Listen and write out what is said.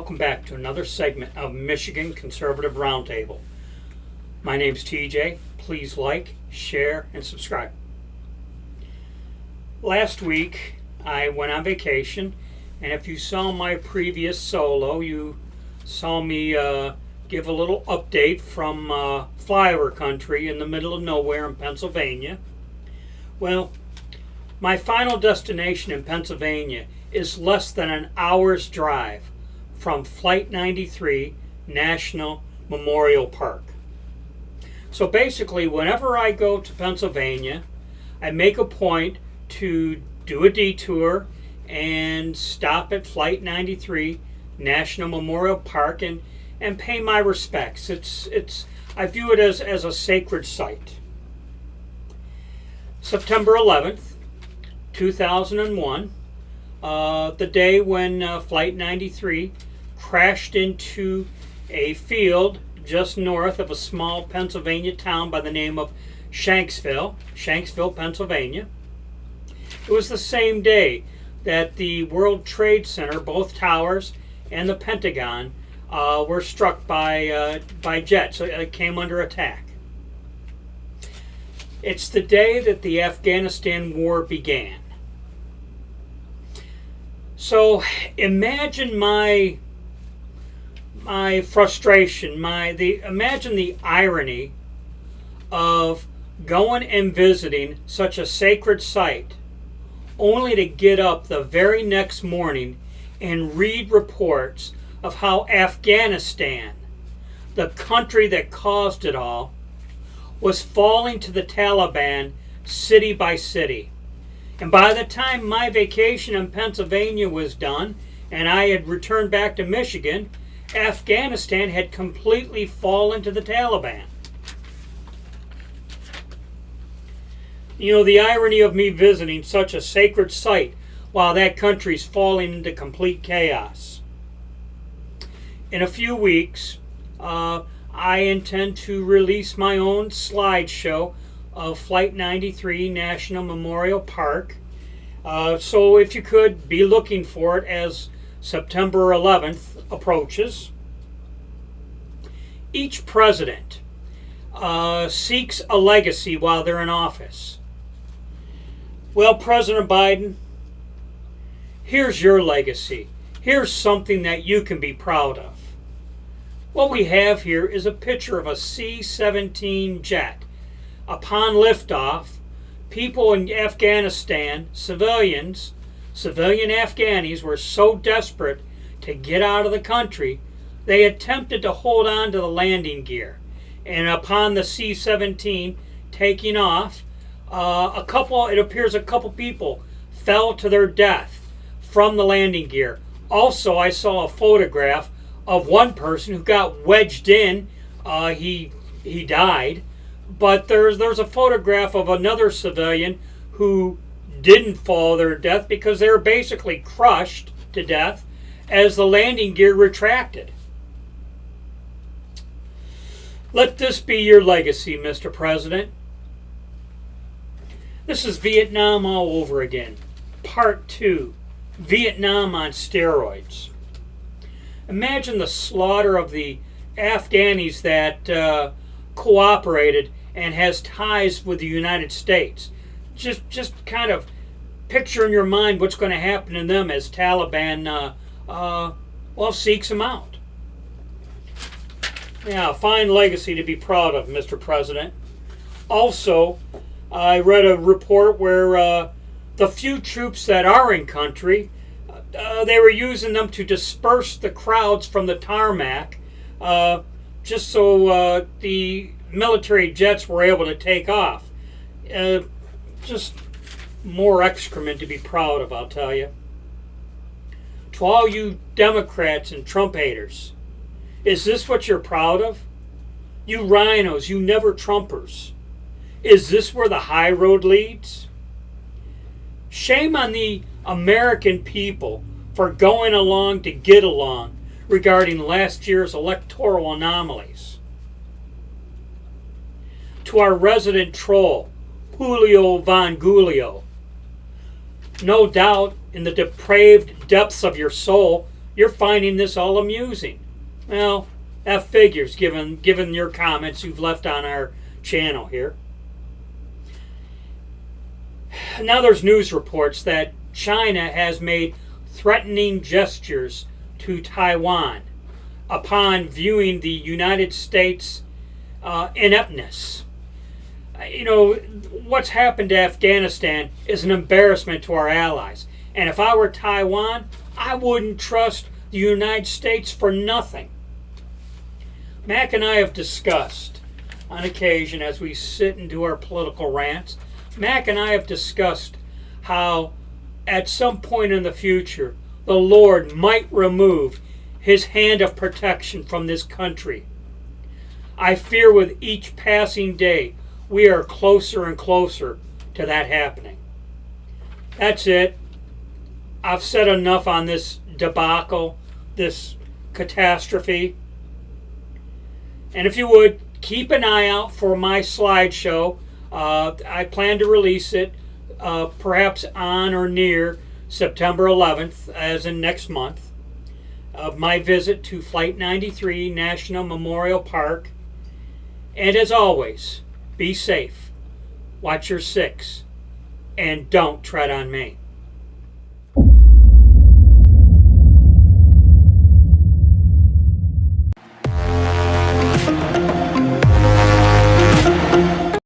welcome back to another segment of Michigan Conservative Roundtable. My name's TJ. Please like, share, and subscribe. Last week, I went on vacation, and if you saw my previous solo, you saw me give a little update from flyover country in the middle of nowhere in Pennsylvania. Well, my final destination in Pennsylvania is less than an hour's drive from Flight 93 National Memorial Park. So basically, whenever I go to Pennsylvania, I make a point to do a detour and stop at Flight 93 National Memorial Park and pay my respects. I view it as a sacred site. September 11th, 2001, the day when Flight 93 crashed into a field just north of a small Pennsylvania town by the name of Shanksville, Pennsylvania. It was the same day that the World Trade Center, both towers, and the Pentagon were struck by jets. So it came under attack. It's the day that the Afghanistan war began. So imagine my frustration, imagine the irony of going and visiting such a sacred site only to get up the very next morning and read reports of how Afghanistan, the country that caused it all, was falling to the Taliban city by city. And by the time my vacation in Pennsylvania was done and I had returned back to Michigan, Afghanistan had completely fallen to the Taliban. You know, the irony of me visiting such a sacred site while that country's falling into complete chaos. In a few weeks, I intend to release my own slideshow of Flight 93 National Memorial Park. So if you could be looking for it as September 11th approaches. Each president seeks a legacy while they're in office. Well, President Biden, here's your legacy. Here's something that you can be proud of. What we have here is a picture of a C-17 jet. Upon liftoff, people in Afghanistan, civilian Afghanis, were so desperate to get out of the country, they attempted to hold on to the landing gear. And upon the C-17 taking off, it appears a couple people fell to their death from the landing gear. Also, I saw a photograph of one person who got wedged in. He died. But there's a photograph of another civilian who didn't fall to their death because they were basically crushed to death as the landing gear retracted. Let this be your legacy, Mr. President. This is Vietnam all over again. Part 2. Vietnam on steroids. Imagine the slaughter of the Afghanis that cooperated and has ties with the United States. Just kind of picture in your mind what's going to happen to them as Taliban seeks them out. Yeah, a fine legacy to be proud of, Mr. President. Also, I read a report where the few troops that are in country, they were using them to disperse the crowds from the tarmac, just so the military jets were able to take off. Just more excrement to be proud of, I'll tell you. To all you Democrats and Trump haters, is this what you're proud of? You rhinos, you never-Trumpers. Is this where the high road leads? Shame on the American people for going along to get along regarding last year's electoral anomalies. To our resident troll, Julio Von Gulio, no doubt in the depraved depths of your soul, You're finding this all amusing. Well, that figures given your comments you've left on our channel here. Now there's news reports that China has made threatening gestures to Taiwan upon viewing the United States' ineptness. What's happened to Afghanistan is an embarrassment to our allies. And if I were Taiwan, I wouldn't trust the United States for nothing. Mac and I have discussed, on occasion, as we sit and do our political rants, Mac and I have discussed how at some point in the future, the Lord might remove his hand of protection from this country. I fear with each passing day, we are closer and closer to that happening. That's it. I've said enough on this debacle, this catastrophe. And if you would, keep an eye out for my slideshow. I plan to release it perhaps on or near September 11th, as in next month, of my visit to Flight 93 National Memorial Park. And as always, be safe, watch your six, and don't tread on me.